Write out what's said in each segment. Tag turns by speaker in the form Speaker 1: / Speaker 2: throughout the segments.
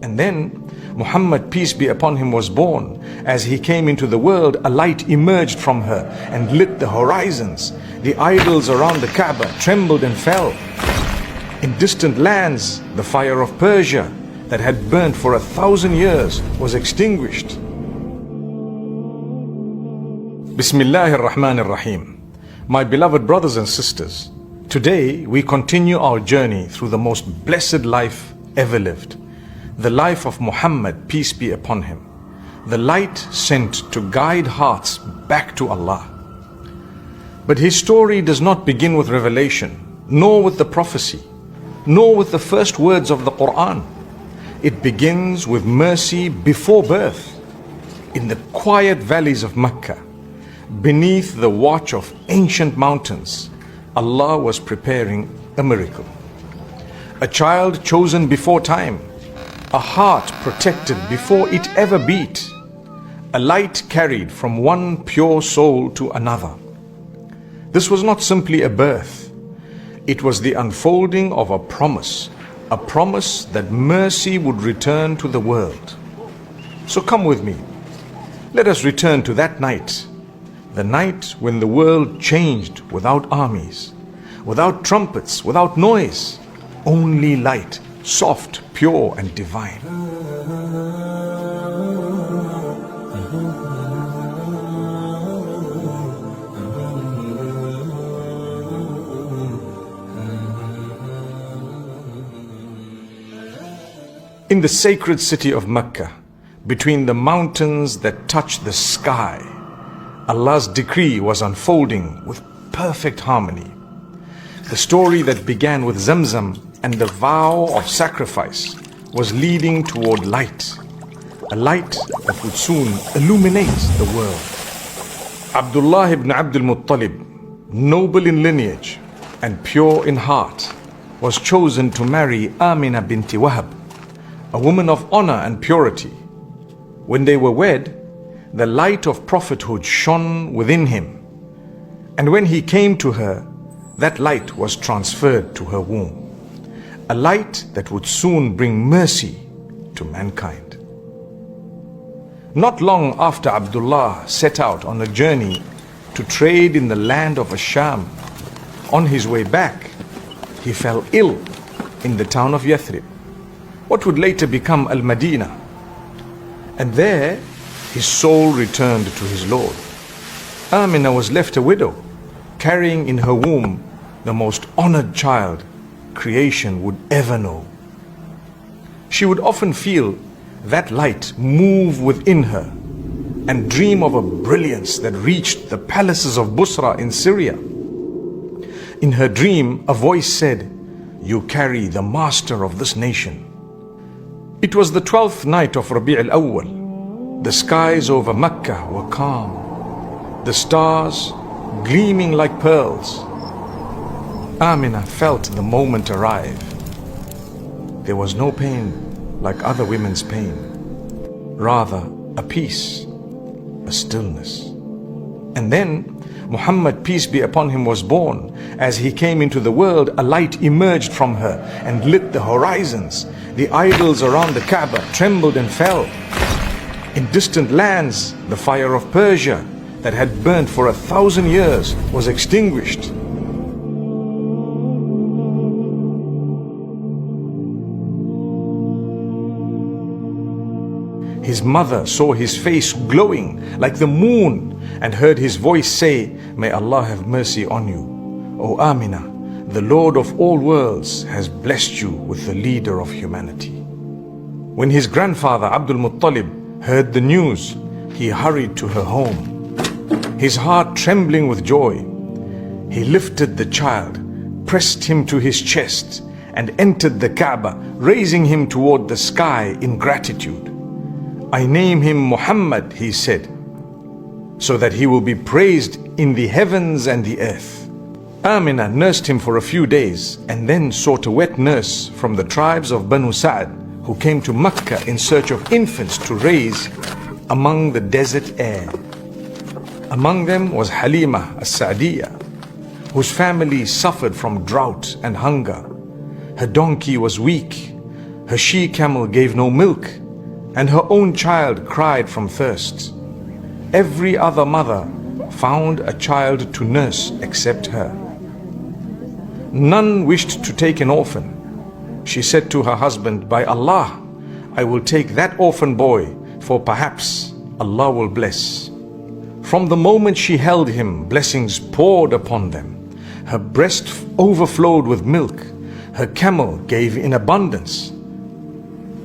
Speaker 1: And then Muhammad, peace be upon him, was born. As he came into the world, a light emerged from her and lit the horizons. The idols around the Kaaba trembled and fell. In distant lands, the fire of Persia that had burnt for 1,000 years was extinguished. Bismillahir Rahmanir Rahim. My beloved brothers and sisters, today we continue our journey through the most blessed life ever lived. The life of Muhammad, peace be upon him. The light sent to guide hearts back to Allah. But his story does not begin with revelation, nor with the prophecy, nor with the first words of the Quran. It begins with mercy before birth. In the quiet valleys of Mecca, beneath the watch of ancient mountains, Allah was preparing a miracle. A child chosen before time, a heart protected before it ever beat, a light carried from one pure soul to another. This was not simply a birth. It was the unfolding of a promise that mercy would return to the world. So come with me. Let us return to that night, the night when the world changed without armies, without trumpets, without noise, only light, soft, pure and divine. In the sacred city of Mecca, between the mountains that touch the sky, Allah's decree was unfolding with perfect harmony. The story that began with Zamzam and the vow of sacrifice was leading toward light, a light that would soon illuminate the world. Abdullah ibn Abdul Muttalib, noble in lineage and pure in heart, was chosen to marry Amina binti Wahab, a woman of honor and purity. When they were wed, the light of prophethood shone within him, and when he came to her, that light was transferred to her womb, a light that would soon bring mercy to mankind. Not long after Abdullah set out on a journey to trade in the land of Asham, on his way back, he fell ill in the town of Yathrib, what would later become Al-Madinah. And there, his soul returned to his Lord. Amina was left a widow, carrying in her womb the most honored child creation would ever know. She would often feel that light move within her and dream of a brilliance that reached the palaces of Busra in Syria. In her dream, a voice said, "You carry the master of this nation." It was the 12th night of Rabi' al-Awwal. The skies over Mecca were calm, the stars gleaming like pearls. Amina felt the moment arrive. There was no pain like other women's pain, rather a peace, a stillness. And then Muhammad, peace be upon him, was born. As he came into the world, a light emerged from her and lit the horizons. The idols around the Kaaba trembled and fell. In distant lands, the fire of Persia that had burnt for 1,000 years was extinguished. His mother saw his face glowing like the moon and heard his voice say, "May Allah have mercy on you. O Amina, the Lord of all worlds has blessed you with the leader of humanity." When his grandfather Abdul Muttalib heard the news, he hurried to her home, his heart trembling with joy. He lifted the child, pressed him to his chest, and entered the Kaaba, raising him toward the sky in gratitude. "I name him Muhammad," he said, "so that he will be praised in the heavens and the earth." Amina nursed him for a few days and then sought a wet nurse from the tribes of Banu Sa'd, who came to Mecca in search of infants to raise among the desert air. Among them was Halima as-Sa'diyah, whose family suffered from drought and hunger. Her donkey was weak, Her she-camel gave no milk, and her own child cried from thirst. Every other mother found a child to nurse except her. None wished to take an orphan. She said to her husband, "By Allah, I will take that orphan boy, for perhaps Allah will bless." From the moment she held him, blessings poured upon them. Her breast overflowed with milk. Her camel gave in abundance.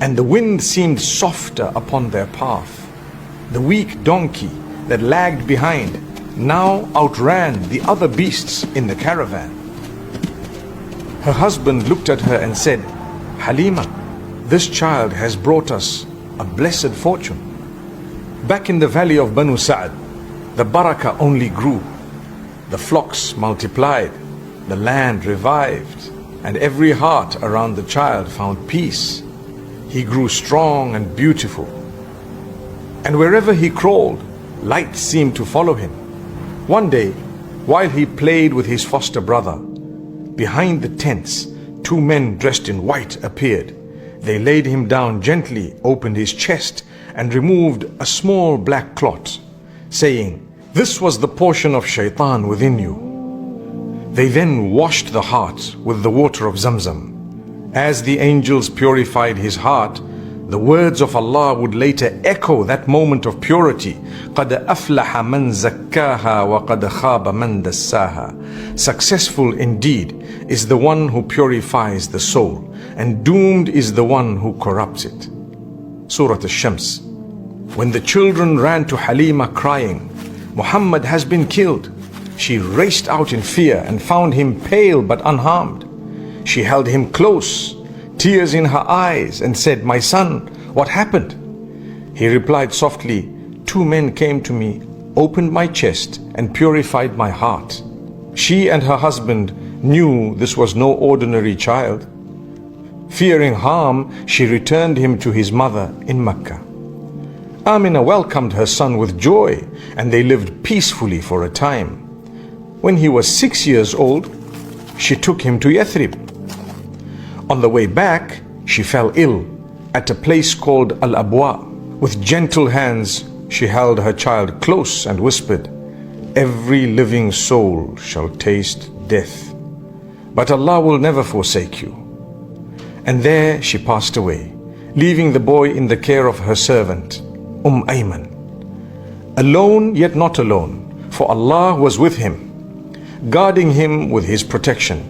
Speaker 1: And the wind seemed softer upon their path. The weak donkey that lagged behind now outran the other beasts in the caravan. Her husband looked at her and said, "Halima, this child has brought us a blessed fortune." Back in the valley of Banu Sa'd, the barakah only grew. The flocks multiplied, the land revived, and every heart around the child found peace. He grew strong and beautiful. And wherever he crawled, light seemed to follow him. One day, while he played with his foster brother, behind the tents, two men dressed in white appeared. They laid him down gently, opened his chest, and removed a small black clot, saying, "This was the portion of shaitan within you." They then washed the heart with the water of Zamzam. As the angels purified his heart, the words of Allah would later echo that moment of purity. قَدْ أَفْلَحَ مَنْ زَكَّاهَا وَقَدْ خَابَ مَنْ دَسَّاهَا. Successful indeed is the one who purifies the soul, and doomed is the one who corrupts it. Surah Al-Shams. When the children ran to Halima crying, "Muhammad has been killed," she raced out in fear and found him pale but unharmed. She held him close, tears in her eyes, and said, "My son, what happened?" He replied softly, "Two men came to me, opened my chest, and purified my heart." She and her husband knew this was no ordinary child. Fearing harm, she returned him to his mother in Mecca. Amina welcomed her son with joy, and they lived peacefully for a time. When he was 6 years old, she took him to Yathrib. On the way back, she fell ill at a place called Al-Abwa. With gentle hands, she held her child close and whispered, "Every living soul shall taste death, but Allah will never forsake you." And there she passed away, leaving the boy in the care of her servant, Ayman. Alone yet not alone, for Allah was with him, guarding him with his protection.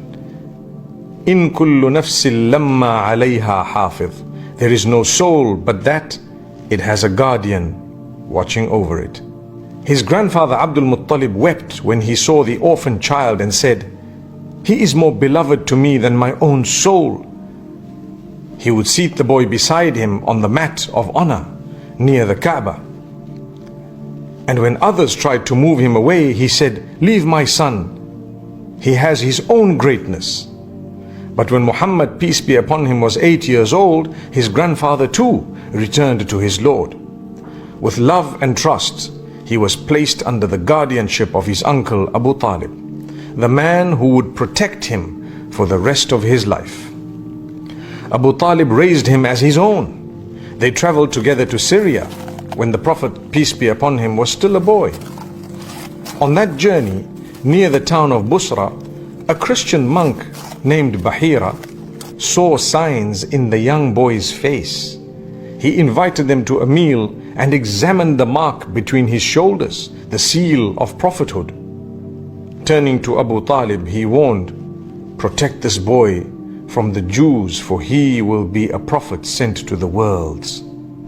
Speaker 1: In kullu nafsin lamma alayha hafiz. There is no soul but that it has a guardian watching over it. His grandfather Abdul Muttalib wept when he saw the orphan child and said, "He is more beloved to me than my own soul." He would seat the boy beside him on the mat of honor near the Kaaba. And when others tried to move him away, he said, "Leave my son. He has his own greatness." But when Muhammad, peace be upon him, was 8 years old, his grandfather too returned to his Lord. With love and trust, he was placed under the guardianship of his uncle Abu Talib, the man who would protect him for the rest of his life. Abu Talib raised him as his own. They traveled together to Syria when the Prophet, peace be upon him, was still a boy. On that journey, near the town of Busra, a Christian monk named Bahira saw signs in the young boy's face. He invited them to a meal and examined the mark between his shoulders, the seal of prophethood. Turning to Abu Talib, he warned, "Protect this boy from the Jews, for he will be a prophet sent to the worlds."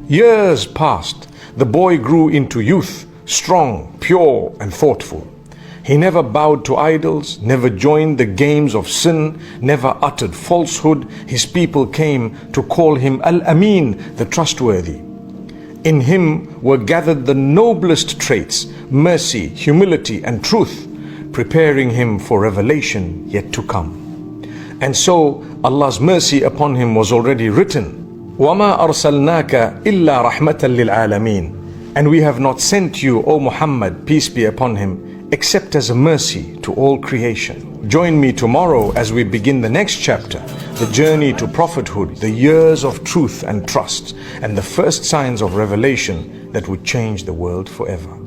Speaker 1: Years passed. The boy grew into youth, strong, pure, and thoughtful. He never bowed to idols, never joined the games of sin, never uttered falsehood. His people came to call him Al-Amin, the trustworthy. In him were gathered the noblest traits, mercy, humility, and truth, preparing him for revelation yet to come. And so Allah's mercy upon him was already written. وَمَا أَرْسَلْنَاكَ إِلَّا رَحْمَةً لِلْعَالَمِينَ. And we have not sent you, O Muhammad, peace be upon him, except as a mercy to all creation. Join me tomorrow as we begin the next chapter the journey to prophethood, the years of truth and trust, and the first signs of revelation that would change the world forever.